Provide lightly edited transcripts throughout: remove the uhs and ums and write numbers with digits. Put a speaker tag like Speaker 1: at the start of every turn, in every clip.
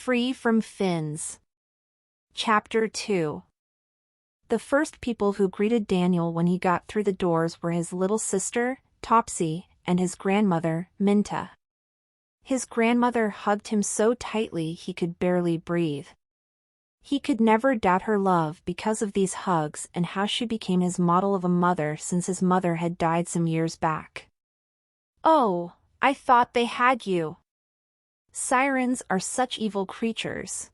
Speaker 1: Free from fins. Chapter 2. The first people who greeted Daniel when he got through the doors were his little sister, Topsy, and his grandmother, Minta. His grandmother hugged him so tightly he could barely breathe. He could never doubt her love because of these hugs and how she became his model of a mother since his mother had died some years back. "Oh, I thought they had you. Sirens are such evil creatures.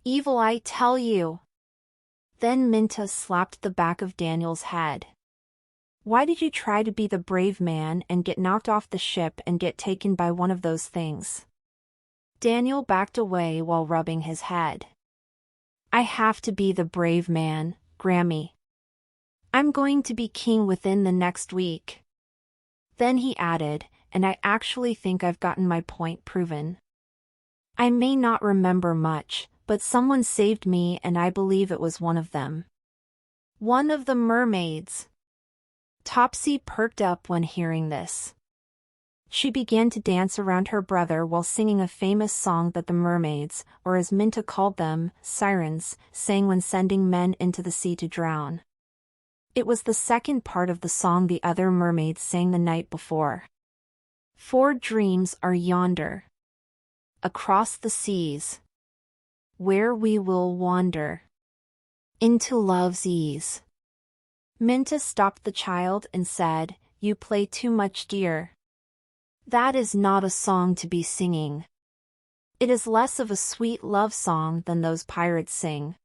Speaker 1: Evil, I tell you." Then Minta slapped the back of Daniel's head. "Why did you try to be the brave man and get knocked off the ship and get taken by one of those things?" Daniel backed away while rubbing his head. "I have to be the brave man, Grammy. I'm going to be king within the next week." Then he added, "And I actually think I've gotten my point proven. I may not remember much, but someone saved me and I believe it was one of them. One of the mermaids." Topsy perked up when hearing this. She began to dance around her brother while singing a famous song that the mermaids, or as Minta called them, sirens, sang when sending men into the sea to drown. It was the second part of the song the other mermaids sang the night before. "4 dreams are yonder, across the seas, where we will wander, into love's ease." Minta stopped the child and said, "You play too much, dear. That is not a song to be singing. It is less of a sweet love song than those pirates sing."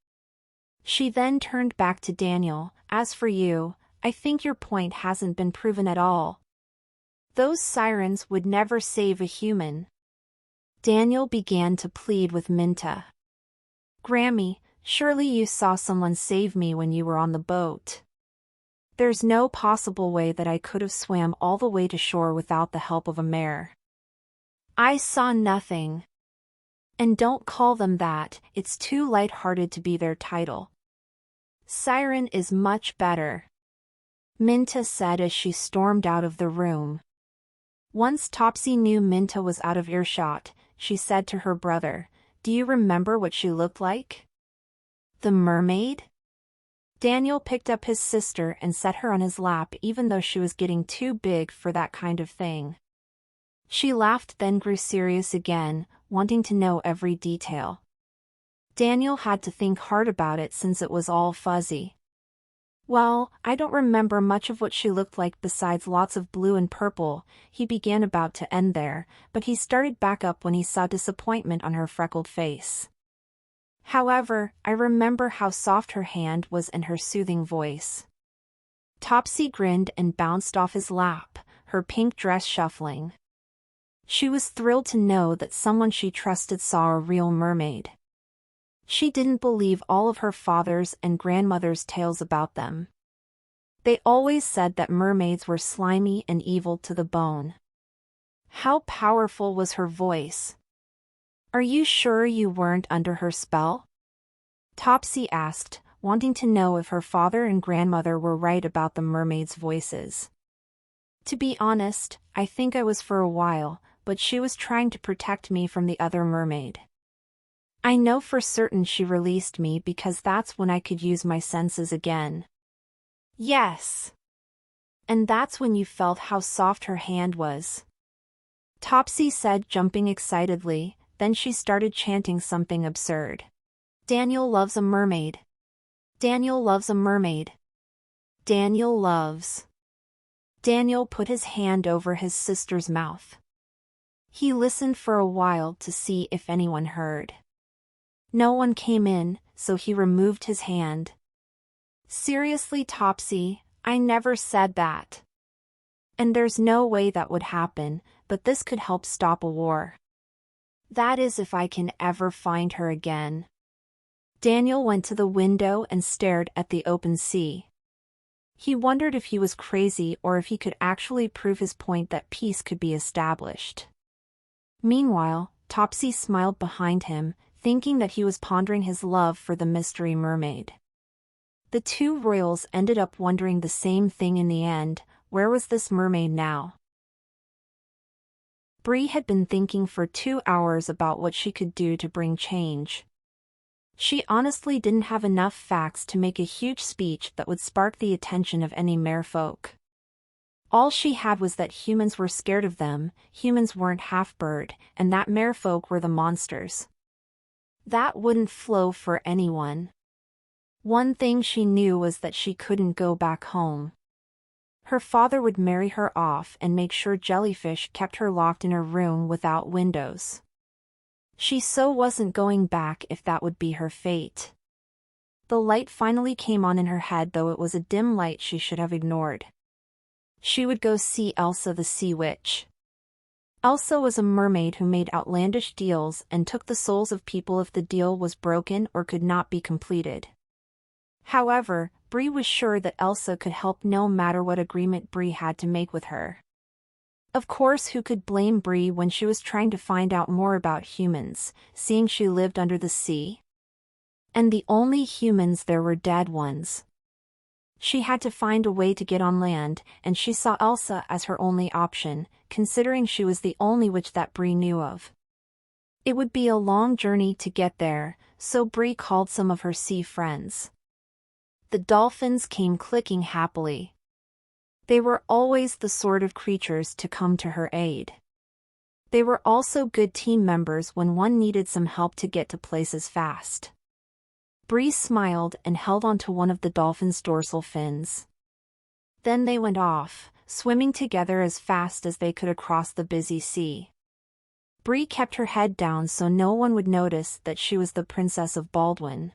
Speaker 1: She then turned back to Daniel. "As for you, I think your point hasn't been proven at all. Those sirens would never save a human." Daniel began to plead with Minta. "Grammy, surely you saw someone save me when you were on the boat. There's no possible way that I could have swam all the way to shore without the help of a mare." "I saw nothing. And don't call them that, it's too light-hearted to be their title. Siren is much better," Minta said as she stormed out of the room. Once Topsy knew Minta was out of earshot, she said to her brother, "Do you remember what she looked like? The mermaid?" Daniel picked up his sister and set her on his lap even though she was getting too big for that kind of thing. She laughed then grew serious again, wanting to know every detail. Daniel had to think hard about it since it was all fuzzy. "Well, I don't remember much of what she looked like besides lots of blue and purple," he began about to end there, but he started back up when he saw disappointment on her freckled face. "However, I remember how soft her hand was and her soothing voice." Topsy grinned and bounced off his lap, her pink dress shuffling. She was thrilled to know that someone she trusted saw a real mermaid. She didn't believe all of her father's and grandmother's tales about them. They always said that mermaids were slimy and evil to the bone. How powerful was her voice! "Are you sure you weren't under her spell?" Topsy asked, wanting to know if her father and grandmother were right about the mermaids' voices. "To be honest, I think I was for a while, but she was trying to protect me from the other mermaid. I know for certain she released me because that's when I could use my senses again." "Yes. And that's when you felt how soft her hand was," Topsy said, jumping excitedly. Then she started chanting something absurd. "Daniel loves a mermaid. Daniel loves a mermaid. Daniel loves." Daniel put his hand over his sister's mouth. He listened for a while to see if anyone heard. No one came in, so he removed his hand. "Seriously, Topsy, I never said that. And there's no way that would happen, but this could help stop a war. That is if I can ever find her again." Daniel went to the window and stared at the open sea. He wondered if he was crazy or if he could actually prove his point that peace could be established. Meanwhile, Topsy smiled behind him, thinking that he was pondering his love for the mystery mermaid. The two royals ended up wondering the same thing in the end: where was this mermaid now? Bree had been thinking for 2 hours about what she could do to bring change. She honestly didn't have enough facts to make a huge speech that would spark the attention of any merfolk. All she had was that humans were scared of them, humans weren't half-bird, and that merfolk were the monsters. That wouldn't flow for anyone. One thing she knew was that she couldn't go back home. Her father would marry her off and make sure jellyfish kept her locked in her room without windows. She so wasn't going back if that would be her fate. The light finally came on in her head, though it was a dim light she should have ignored. She would go see Elsa the Sea Witch. Elsa was a mermaid who made outlandish deals and took the souls of people if the deal was broken or could not be completed. However, Bree was sure that Elsa could help no matter what agreement Bree had to make with her. Of course, who could blame Bree when she was trying to find out more about humans, seeing she lived under the sea? And the only humans there were dead ones. She had to find a way to get on land, and she saw Elsa as her only option, considering she was the only witch that Bree knew of. It would be a long journey to get there, so Bree called some of her sea friends. The dolphins came clicking happily. They were always the sort of creatures to come to her aid. They were also good team members when one needed some help to get to places fast. Bree smiled and held onto one of the dolphin's dorsal fins. Then they went off, swimming together as fast as they could across the busy sea. Bree kept her head down so no one would notice that she was the Princess of Baldwin.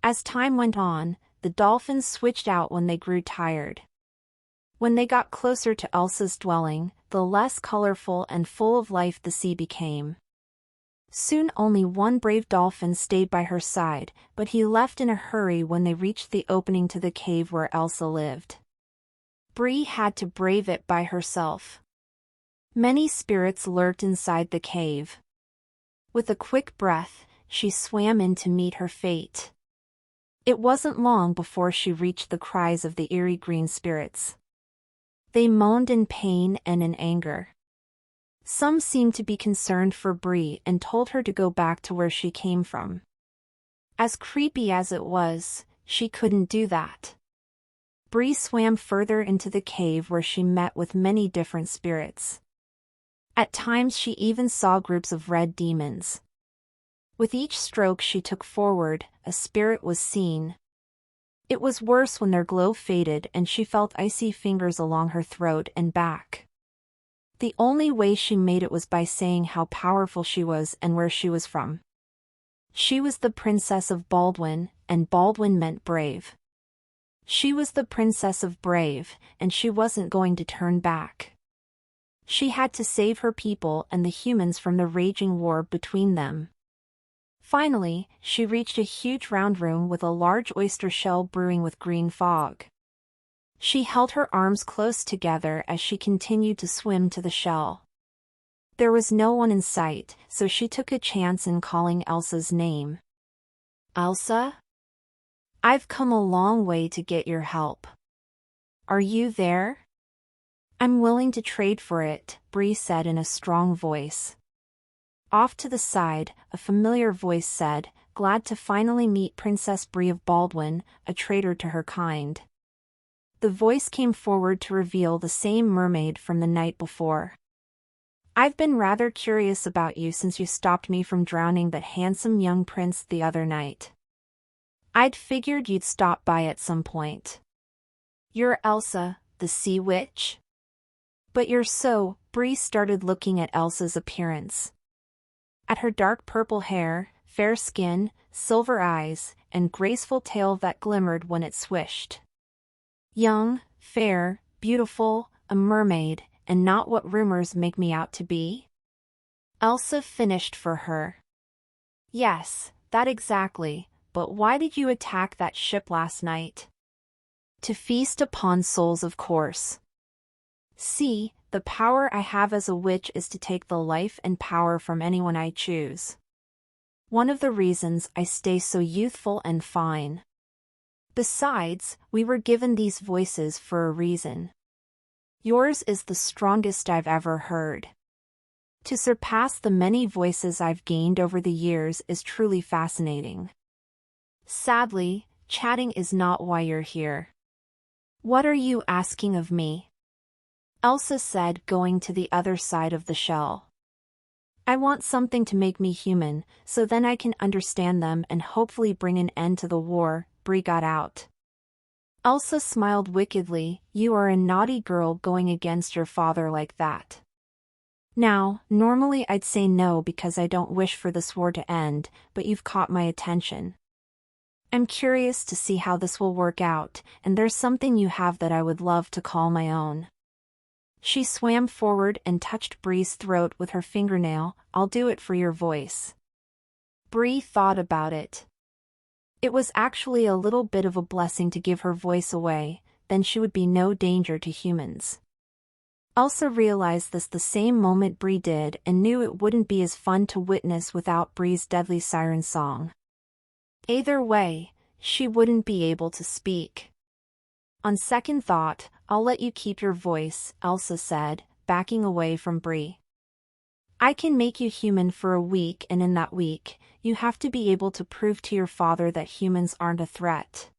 Speaker 1: As time went on, the dolphins switched out when they grew tired. When they got closer to Elsa's dwelling, the less colorful and full of life the sea became. Soon only one brave dolphin stayed by her side, but he left in a hurry when they reached the opening to the cave where Elsa lived. Bree had to brave it by herself. Many spirits lurked inside the cave. With a quick breath, she swam in to meet her fate. It wasn't long before she reached the cries of the eerie green spirits. They moaned in pain and in anger. Some seemed to be concerned for Bree and told her to go back to where she came from. As creepy as it was, she couldn't do that. Bree swam further into the cave where she met with many different spirits. At times she even saw groups of red demons. With each stroke she took forward, a spirit was seen. It was worse when their glow faded and she felt icy fingers along her throat and back. The only way she made it was by saying how powerful she was and where she was from. She was the Princess of Baldwin, and Baldwin meant brave. She was the Princess of Brave, and she wasn't going to turn back. She had to save her people and the humans from the raging war between them. Finally, she reached a huge round room with a large oyster shell brewing with green fog. She held her arms close together as she continued to swim to the shell. There was no one in sight, so she took a chance in calling Elsa's name. "Elsa? I've come a long way to get your help. Are you there?" "I'm willing to trade for it," Bree said in a strong voice. Off to the side, a familiar voice said, "Glad to finally meet Princess Bree of Baldwin, a traitor to her kind." The voice came forward to reveal the same mermaid from the night before. "I've been rather curious about you since you stopped me from drowning that handsome young prince the other night. I'd figured you'd stop by at some point. You're Elsa, the Sea Witch? But you're so..." Bree started looking at Elsa's appearance. At her dark purple hair, fair skin, silver eyes, and graceful tail that glimmered when it swished. Young, fair, beautiful, a mermaid, and not what rumors make me out to be? Elsa finished for her. "Yes, that exactly, but why did you attack that ship last night?" "To feast upon souls, of course. See, the power I have as a witch is to take the life and power from anyone I choose. One of the reasons I stay so youthful and fine. Besides, we were given these voices for a reason. Yours is the strongest I've ever heard. To surpass the many voices I've gained over the years is truly fascinating. Sadly, chatting is not why you're here. What are you asking of me? Elsa said, going to the other side of the shell. I want something to make me human, so then I can understand them and hopefully bring an end to the war, Bree got out. Elsa smiled wickedly. You are a naughty girl going against your father like that. Now, normally I'd say no because I don't wish for this war to end, but you've caught my attention. I'm curious to see how this will work out, and there's something you have that I would love to call my own. She swam forward and touched Bree's throat with her fingernail. I'll do it for your voice. Bree thought about it. It was actually a little bit of a blessing to give her voice away, then she would be no danger to humans. Elsa realized this the same moment Bree did and knew it wouldn't be as fun to witness without Bree's deadly siren song. Either way, she wouldn't be able to speak. On second thought, I'll let you keep your voice, Elsa said, backing away from Bree. I can make you human for a week, and in that week, you have to be able to prove to your father that humans aren't a threat.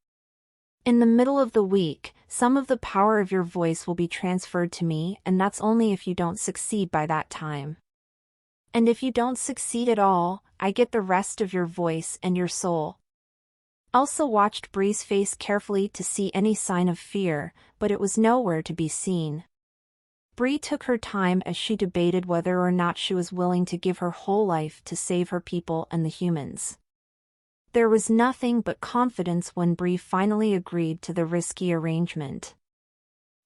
Speaker 1: In the middle of the week, some of the power of your voice will be transferred to me, and that's only if you don't succeed by that time. And if you don't succeed at all, I get the rest of your voice and your soul. Elsa watched Bree's face carefully to see any sign of fear, but it was nowhere to be seen. Bree took her time as she debated whether or not she was willing to give her whole life to save her people and the humans. There was nothing but confidence when Bree finally agreed to the risky arrangement.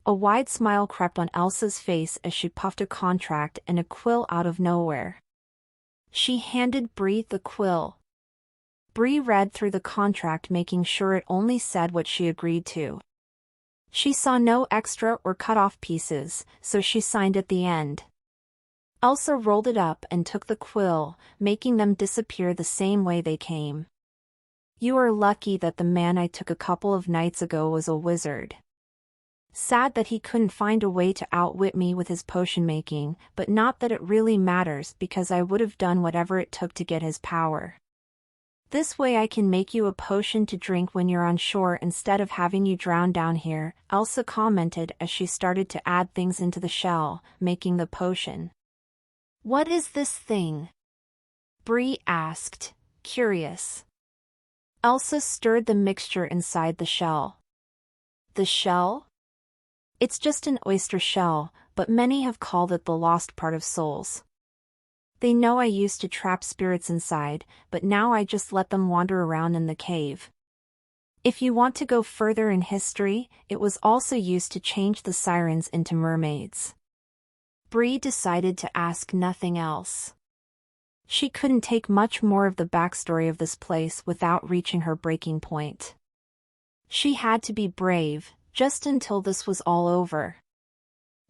Speaker 1: A wide smile crept on Elsa's face as she puffed a contract and a quill out of nowhere. She handed Bree the quill. Bree read through the contract, making sure it only said what she agreed to. She saw no extra or cut-off pieces, so she signed at the end. Elsa rolled it up and took the quill, making them disappear the same way they came. You are lucky that the man I took a couple of nights ago was a wizard. Sad that he couldn't find a way to outwit me with his potion making, but not that it really matters because I would have done whatever it took to get his power. This way I can make you a potion to drink when you're on shore instead of having you drown down here, Elsa commented as she started to add things into the shell, making the potion. What is this thing? Bree asked, curious. Elsa stirred the mixture inside the shell. The shell? It's just an oyster shell, but many have called it the lost part of souls. They know I used to trap spirits inside, but now I just let them wander around in the cave. If you want to go further in history, it was also used to change the sirens into mermaids. Bree decided to ask nothing else. She couldn't take much more of the backstory of this place without reaching her breaking point. She had to be brave, just until this was all over.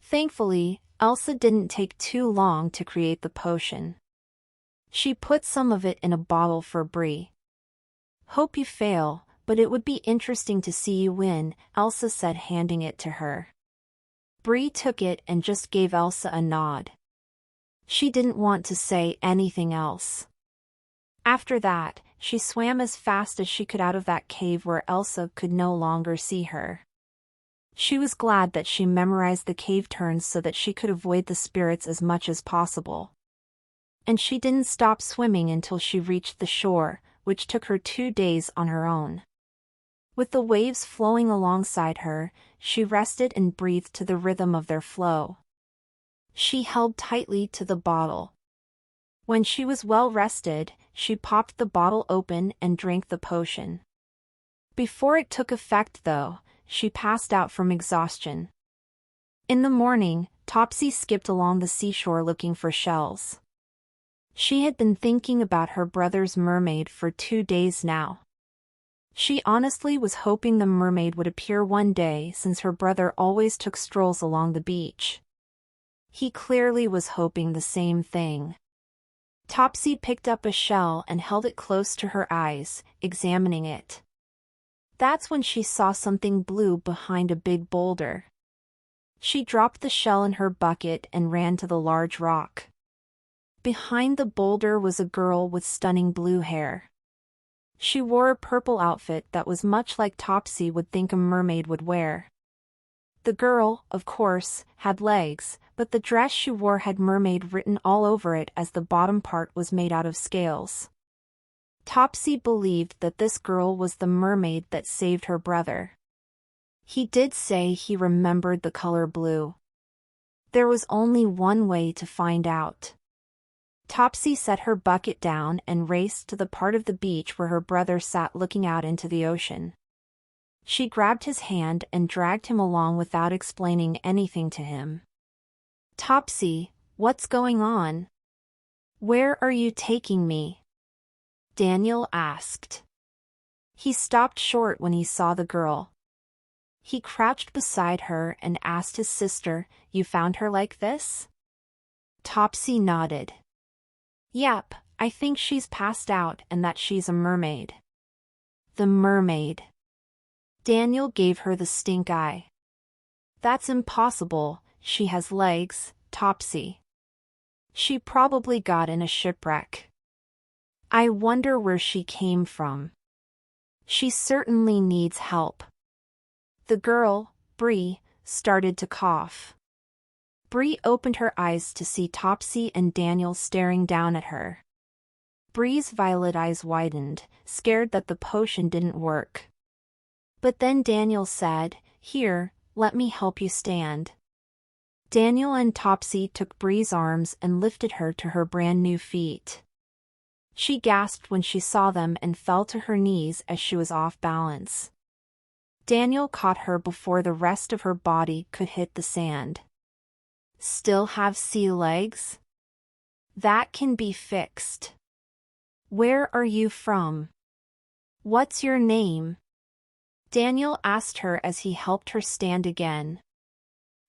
Speaker 1: Thankfully, Elsa didn't take too long to create the potion. She put some of it in a bottle for Bree. Hope you fail, but it would be interesting to see you win, Elsa said, handing it to her. Bree took it and just gave Elsa a nod. She didn't want to say anything else. After that, she swam as fast as she could out of that cave where Elsa could no longer see her. She was glad that she memorized the cave turns so that she could avoid the spirits as much as possible. And she didn't stop swimming until she reached the shore, which took her 2 days on her own. With the waves flowing alongside her, she rested and breathed to the rhythm of their flow. She held tightly to the bottle. When she was well rested, she popped the bottle open and drank the potion. Before it took effect, though, she passed out from exhaustion. In the morning, Topsy skipped along the seashore looking for shells. She had been thinking about her brother's mermaid for 2 days now. She honestly was hoping the mermaid would appear one day since her brother always took strolls along the beach. He clearly was hoping the same thing. Topsy picked up a shell and held it close to her eyes, examining it. That's when she saw something blue behind a big boulder. She dropped the shell in her bucket and ran to the large rock. Behind the boulder was a girl with stunning blue hair. She wore a purple outfit that was much like Topsy would think a mermaid would wear. The girl, of course, had legs, but the dress she wore had mermaid written all over it as the bottom part was made out of scales. Topsy believed that this girl was the mermaid that saved her brother. He did say he remembered the color blue. There was only one way to find out. Topsy set her bucket down and raced to the part of the beach where her brother sat looking out into the ocean. She grabbed his hand and dragged him along without explaining anything to him. "Topsy, what's going on? Where are you taking me?" Daniel asked. He stopped short when he saw the girl. He crouched beside her and asked his sister, "You found her like this?" Topsy nodded. "Yep, I think she's passed out and that she's a mermaid." The mermaid. Daniel gave her the stink eye. "That's impossible, she has legs, Topsy. She probably got in a shipwreck. I wonder where she came from. She certainly needs help." The girl, Bree, started to cough. Bree opened her eyes to see Topsy and Daniel staring down at her. Bree's violet eyes widened, scared that the potion didn't work. But then Daniel said, "Here, let me help you stand." Daniel and Topsy took Bree's arms and lifted her to her brand new feet. She gasped when she saw them and fell to her knees as she was off balance. Daniel caught her before the rest of her body could hit the sand. "Still have sea legs? That can be fixed. Where are you from? What's your name?" Daniel asked her as he helped her stand again.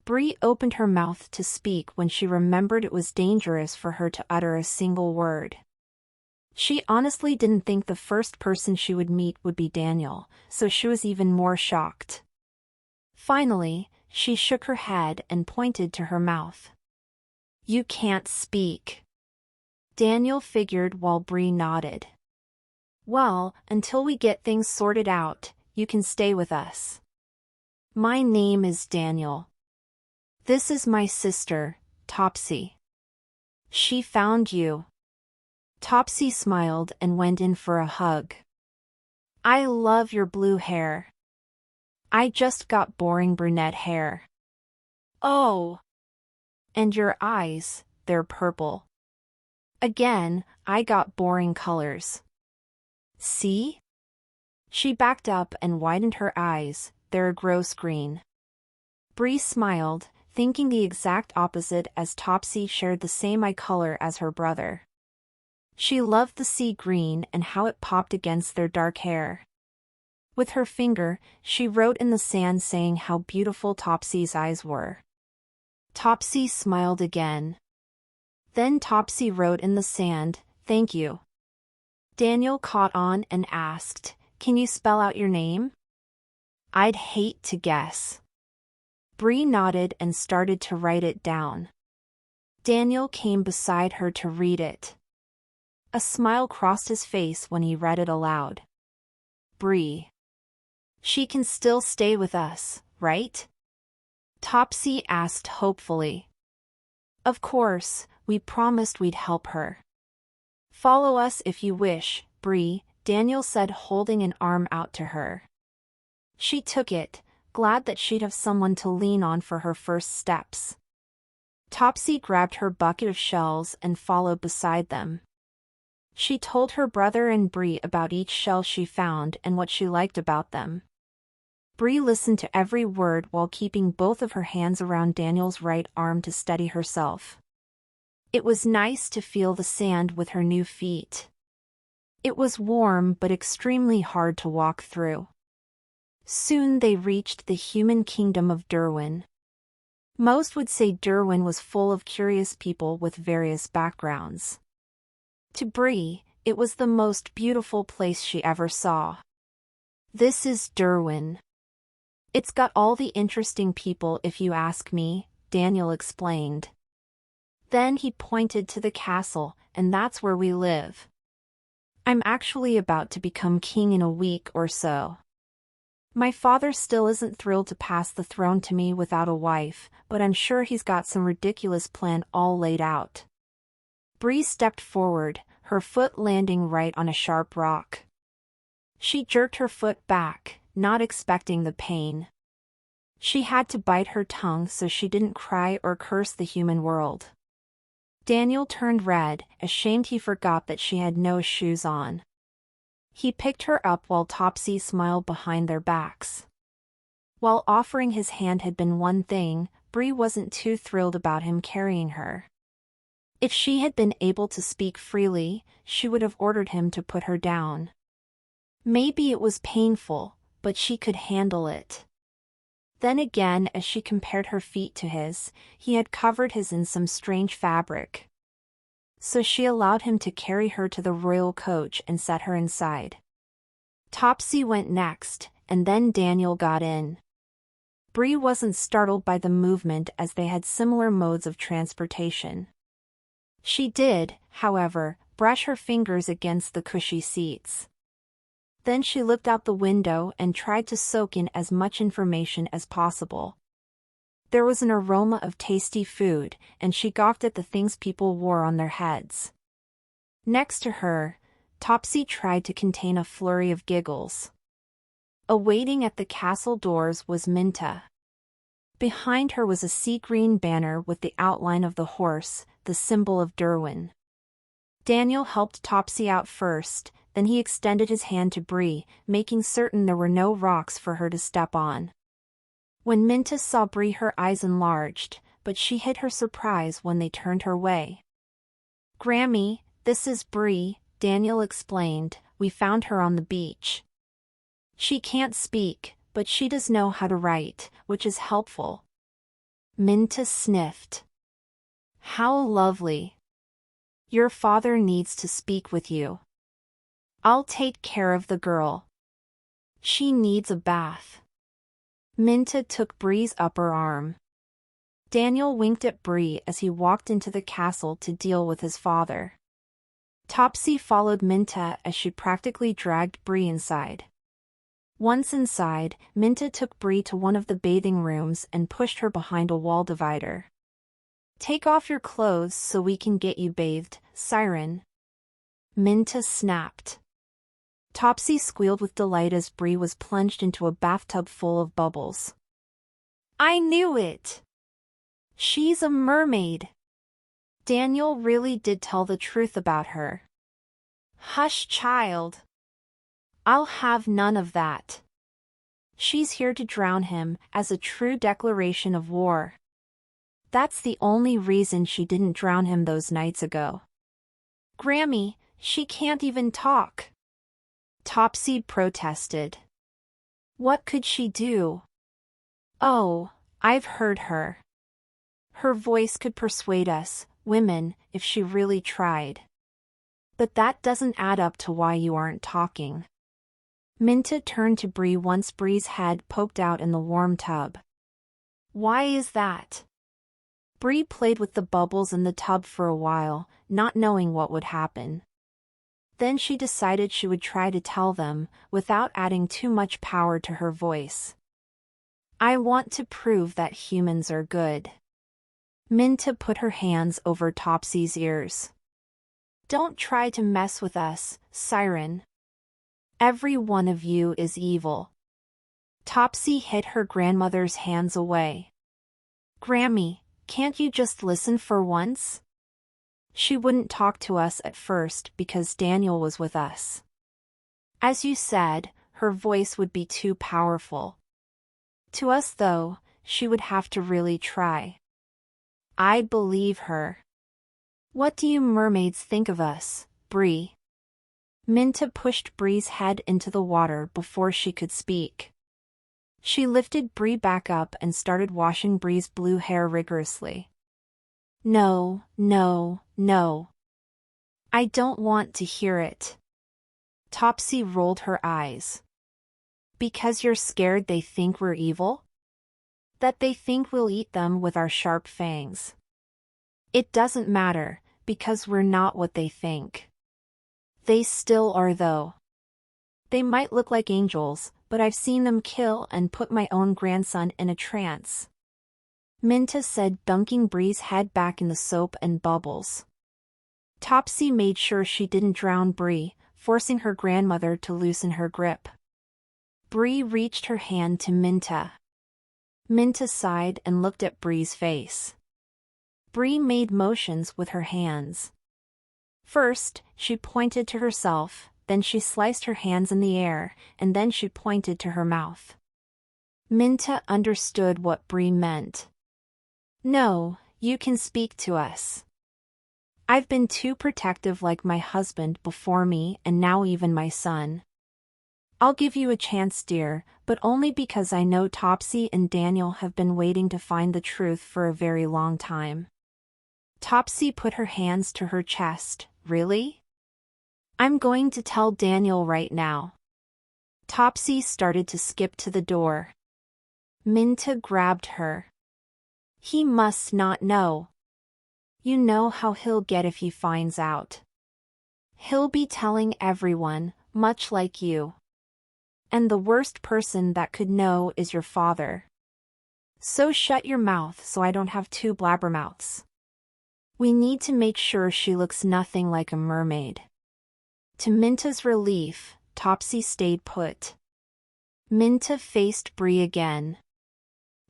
Speaker 1: Bree opened her mouth to speak when she remembered it was dangerous for her to utter a single word. She honestly didn't think the first person she would meet would be Daniel, so she was even more shocked. Finally, she shook her head and pointed to her mouth. "You can't speak." Daniel figured while Bree nodded. "Well, until we get things sorted out, you can stay with us. My name is Daniel. This is my sister, Topsy. She found you." Topsy smiled and went in for a hug. "I love your blue hair. I just got boring brunette hair." "Oh! And your eyes, they're purple." "Again, I got boring colors." "See?" She backed up and widened her eyes, they're a gross green. Bree smiled, thinking the exact opposite as Topsy shared the same eye color as her brother. She loved the sea green and how it popped against their dark hair. With her finger, she wrote in the sand saying how beautiful Topsy's eyes were. Topsy smiled again. Then Topsy wrote in the sand, "Thank you." Daniel caught on and asked, "Can you spell out your name?" "I'd hate to guess." Bree nodded and started to write it down. Daniel came beside her to read it. A smile crossed his face when he read it aloud. "Bree. She can still stay with us, right?" Topsy asked hopefully. "Of course, we promised we'd help her." "Follow us if you wish, Bree," Daniel said, holding an arm out to her. She took it, glad that she'd have someone to lean on for her first steps. Topsy grabbed her bucket of shells and followed beside them. She told her brother and Bree about each shell she found and what she liked about them. Bree listened to every word while keeping both of her hands around Daniel's right arm to steady herself. It was nice to feel the sand with her new feet. It was warm but extremely hard to walk through. Soon they reached the human kingdom of Derwin. Most would say Derwin was full of curious people with various backgrounds. To Bree, it was the most beautiful place she ever saw. "This is Derwin. It's got all the interesting people if you ask me," Daniel explained. Then he pointed to the castle, and that's where we live. I'm actually about to become king in a week or so. My father still isn't thrilled to pass the throne to me without a wife, but I'm sure he's got some ridiculous plan all laid out. Bree stepped forward, her foot landing right on a sharp rock. She jerked her foot back, not expecting the pain. She had to bite her tongue so she didn't cry or curse the human world. Daniel turned red, ashamed he forgot that she had no shoes on. He picked her up while Topsy smiled behind their backs. While offering his hand had been one thing, Bree wasn't too thrilled about him carrying her. If she had been able to speak freely, she would have ordered him to put her down. Maybe it was painful, but she could handle it. Then again, as she compared her feet to his, he had covered his in some strange fabric. So she allowed him to carry her to the royal coach and set her inside. Topsy went next, and then Daniel got in. Bree wasn't startled by the movement as they had similar modes of transportation. She did, however, brush her fingers against the cushy seats. Then she looked out the window and tried to soak in as much information as possible. There was an aroma of tasty food, and she gawked at the things people wore on their heads. Next to her, Topsy tried to contain a flurry of giggles. Awaiting at the castle doors was Minta. Behind her was a sea green banner with the outline of the horse, the symbol of Derwin. Daniel helped Topsy out first, then he extended his hand to Bree, making certain there were no rocks for her to step on. When Minta saw Bree, her eyes enlarged, but she hid her surprise when they turned her way. "Grammy, this is Bree," Daniel explained. "We found her on the beach. She can't speak, but she does know how to write, which is helpful." Minta sniffed. "How lovely. Your father needs to speak with you. I'll take care of the girl. She needs a bath." Minta took Bree's upper arm. Daniel winked at Bree as he walked into the castle to deal with his father. Topsy followed Minta as she practically dragged Bree inside. Once inside, Minta took Bree to one of the bathing rooms and pushed her behind a wall divider. "Take off your clothes so we can get you bathed, Siren." Minta snapped. Topsy squealed with delight as Bree was plunged into a bathtub full of bubbles. "I knew it! She's a mermaid." Daniel really did tell the truth about her. "Hush, child. I'll have none of that. She's here to drown him, as a true declaration of war. That's the only reason she didn't drown him those nights ago." "Grammy, she can't even talk," Topsy protested. "What could she do?" "Oh, I've heard her. Her voice could persuade us, women, if she really tried. But that doesn't add up to why you aren't talking." Minta turned to Bree once Bree's head poked out in the warm tub. "Why is that?" Bree played with the bubbles in the tub for a while, not knowing what would happen. Then she decided she would try to tell them, without adding too much power to her voice. "I want to prove that humans are good." Minta put her hands over Topsy's ears. "Don't try to mess with us, Siren. Every one of you is evil." Topsy hid her grandmother's hands away. "Grammy, can't you just listen for once?" She wouldn't talk to us at first because Daniel was with us. As you said, her voice would be too powerful. To us though, she would have to really try. I believe her. What do you mermaids think of us, Bree? Minta pushed Bree's head into the water before she could speak. She lifted Bree back up and started washing Bree's blue hair rigorously. No, no, no. I don't want to hear it. Topsy rolled her eyes. Because you're scared they think we're evil? That they think we'll eat them with our sharp fangs. It doesn't matter, because we're not what they think. They still are though. They might look like angels, but I've seen them kill and put my own grandson in a trance. Minta said, dunking Bree's head back in the soap and bubbles. Topsy made sure she didn't drown Bree, forcing her grandmother to loosen her grip. Bree reached her hand to Minta. Minta sighed and looked at Bree's face. Bree made motions with her hands. First, she pointed to herself, then she sliced her hands in the air, and then she pointed to her mouth. Minta understood what Bree meant. No, you can speak to us. I've been too protective like my husband before me and now even my son. I'll give you a chance, dear, but only because I know Topsy and Daniel have been waiting to find the truth for a very long time. Topsy put her hands to her chest. Really? I'm going to tell Daniel right now. Topsy started to skip to the door. Minta grabbed her. He must not know. You know how he'll get if he finds out. He'll be telling everyone, much like you. And the worst person that could know is your father. So shut your mouth so I don't have two blabbermouths. We need to make sure she looks nothing like a mermaid. To Minta's relief, Topsy stayed put. Minta faced Bree again.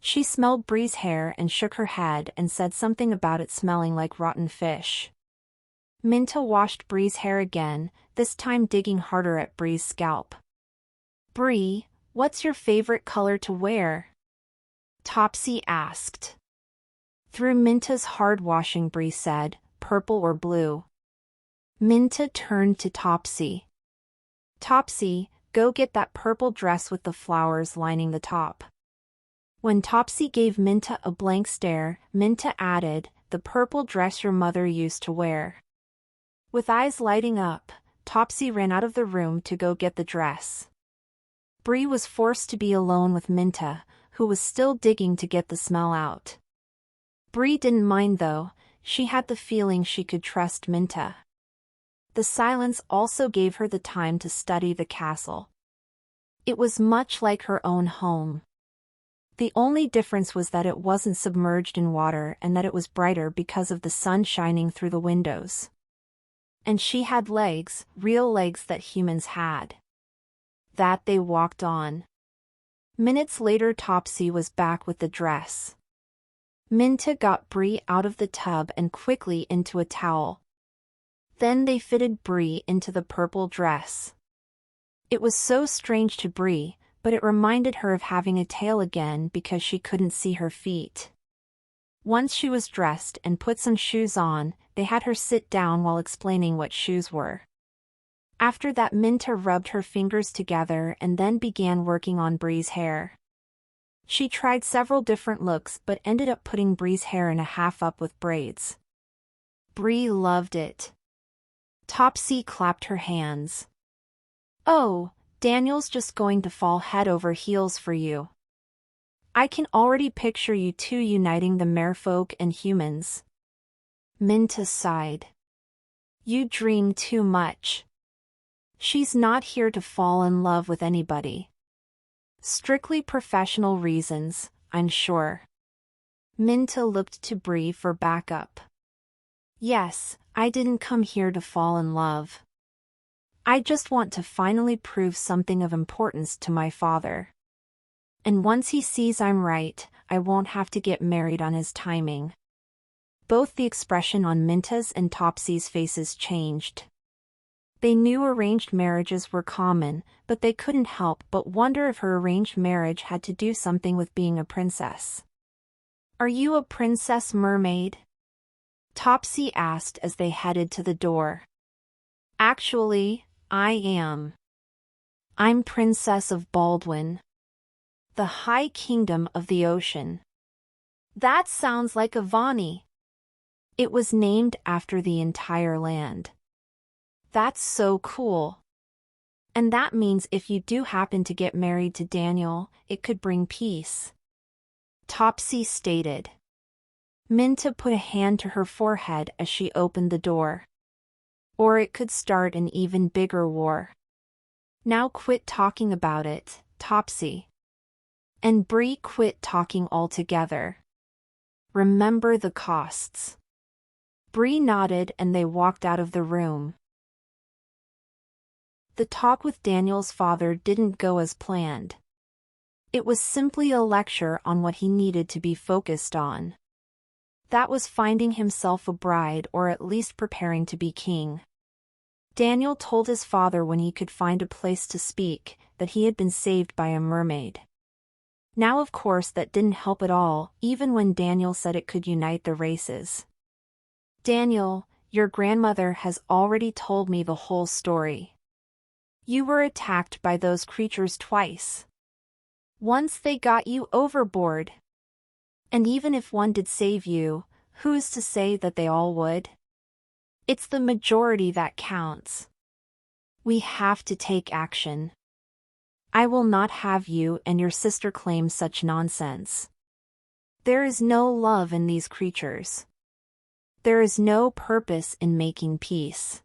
Speaker 1: She smelled Bree's hair and shook her head and said something about it smelling like rotten fish. Minta washed Bree's hair again, this time digging harder at Bree's scalp. Bree, what's your favorite color to wear? Topsy asked. Through Minta's hard washing, Bree said, purple or blue. Minta turned to Topsy. Topsy, go get that purple dress with the flowers lining the top. When Topsy gave Minta a blank stare, Minta added, the purple dress your mother used to wear. With eyes lighting up, Topsy ran out of the room to go get the dress. Bree was forced to be alone with Minta, who was still digging to get the smell out. Bree didn't mind though, she had the feeling she could trust Minta. The silence also gave her the time to study the castle. It was much like her own home. The only difference was that it wasn't submerged in water and that it was brighter because of the sun shining through the windows. And she had legs, real legs that humans had. That they walked on. Minutes later, Topsy was back with the dress. Minta got Bree out of the tub and quickly into a towel. Then they fitted Bree into the purple dress. It was so strange to Bree, but it reminded her of having a tail again because she couldn't see her feet. Once she was dressed and put some shoes on, they had her sit down while explaining what shoes were. After that, Minta rubbed her fingers together and then began working on Bree's hair. She tried several different looks but ended up putting Bree's hair in a half up with braids. Bree loved it. Topsy clapped her hands. Oh, Daniel's just going to fall head over heels for you. I can already picture you two uniting the merfolk and humans. Minta sighed. You dream too much. She's not here to fall in love with anybody. Strictly professional reasons, I'm sure. Minta looked to Bree for backup. Yes, I didn't come here to fall in love. I just want to finally prove something of importance to my father. And once he sees I'm right, I won't have to get married on his timing. Both the expression on Minta's and Topsy's faces changed. They knew arranged marriages were common, but they couldn't help but wonder if her arranged marriage had to do something with being a princess. Are you a princess mermaid? Topsy asked as they headed to the door. Actually, I am. I'm Princess of Baldwin, the High Kingdom of the Ocean. That sounds like a Vani. It was named after the entire land. That's so cool. And that means if you do happen to get married to Daniel, it could bring peace. Topsy stated. Minta put a hand to her forehead as she opened the door. Or it could start an even bigger war. Now quit talking about it, Topsy. And Bree quit talking altogether. Remember the costs. Bree nodded and they walked out of the room. The talk with Daniel's father didn't go as planned. It was simply a lecture on what he needed to be focused on. That was finding himself a bride, or at least preparing to be king. Daniel told his father when he could find a place to speak, that he had been saved by a mermaid. Now of course that didn't help at all, even when Daniel said it could unite the races. Daniel, your grandmother has already told me the whole story. You were attacked by those creatures twice. Once they got you overboard. And even if one did save you, who's to say that they all would? It's the majority that counts. We have to take action. I will not have you and your sister claim such nonsense. There is no love in these creatures. There is no purpose in making peace.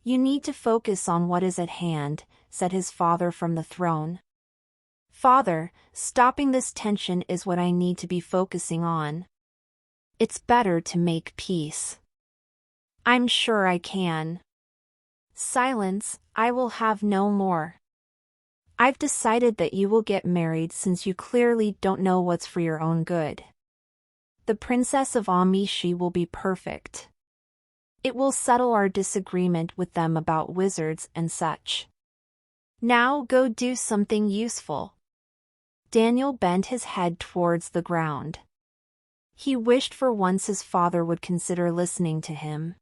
Speaker 1: You need to focus on what is at hand, said his father from the throne. Father, stopping this tension is what I need to be focusing on. It's better to make peace. I'm sure I can. Silence, I will have no more. I've decided that you will get married since you clearly don't know what's for your own good. The Princess of Amishi will be perfect. It will settle our disagreement with them about wizards and such. Now go do something useful. Daniel bent his head towards the ground. He wished for once his father would consider listening to him.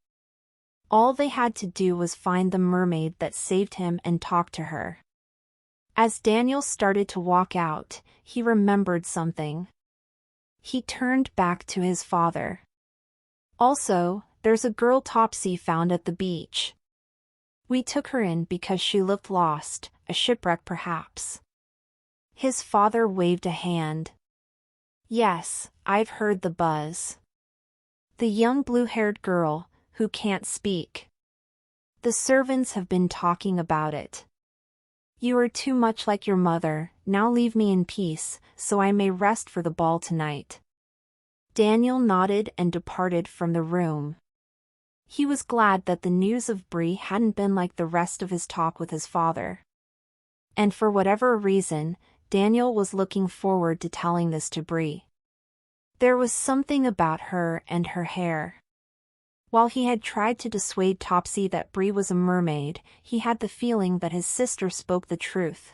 Speaker 1: All they had to do was find the mermaid that saved him and talk to her. As Daniel started to walk out, he remembered something. He turned back to his father. Also, there's a girl Topsy found at the beach. We took her in because she looked lost, a shipwreck perhaps. His father waved a hand. Yes, I've heard the buzz. The young blue-haired girl, who can't speak. The servants have been talking about it. You are too much like your mother, now leave me in peace, so I may rest for the ball tonight. Daniel nodded and departed from the room. He was glad that the news of Bree hadn't been like the rest of his talk with his father. And for whatever reason, Daniel was looking forward to telling this to Bree. There was something about her and her hair. While he had tried to dissuade Topsy that Bree was a mermaid, he had the feeling that his sister spoke the truth.